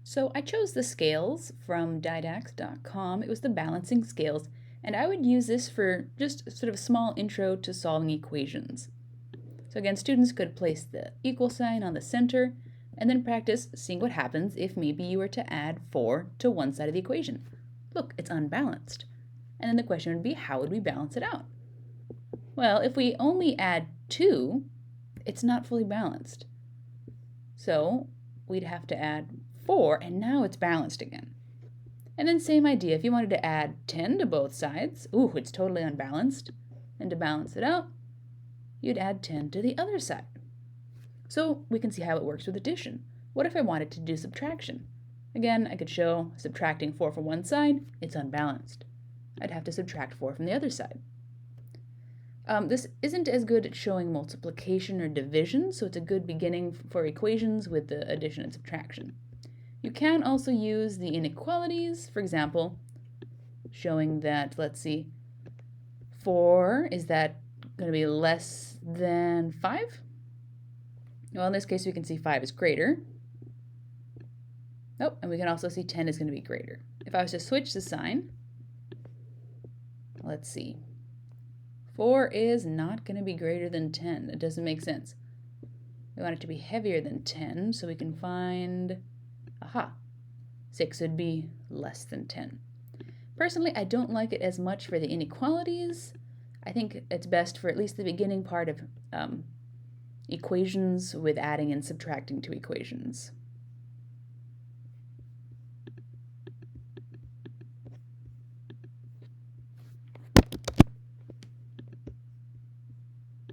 So I chose the scales from didax.com. It was the balancing scales, and I would use this for just sort of a small intro to solving equations. So again, students could place the equal sign on the center and then practice seeing what happens if maybe you were to add 4 to one side of the equation. Look, it's unbalanced. And then the question would be, how would we balance it out? Well, if we only add 2, it's not fully balanced. So we'd have to add 4, and now it's balanced again. And then same idea, if you wanted to add 10 to both sides, ooh, it's totally unbalanced. And to balance it out, you'd add 10 to the other side. So we can see how it works with addition. What if I wanted to do subtraction? Again, I could show subtracting 4 from one side, it's unbalanced. I'd have to subtract 4 from the other side. This isn't as good at showing multiplication or division, so it's a good beginning for equations with the addition and subtraction. You can also use the inequalities, for example, showing that, let's see, 4, is that going to be less than 5? Well, in this case, we can see 5 is greater. Oh, and we can also see 10 is going to be greater. If I was to switch the sign, let's see. 4 is not going to be greater than 10. It doesn't make sense. We want it to be heavier than 10, so we can find, 6 would be less than 10. Personally, I don't like it as much for the inequalities. I think it's best for at least the beginning part of equations with adding and subtracting to equations.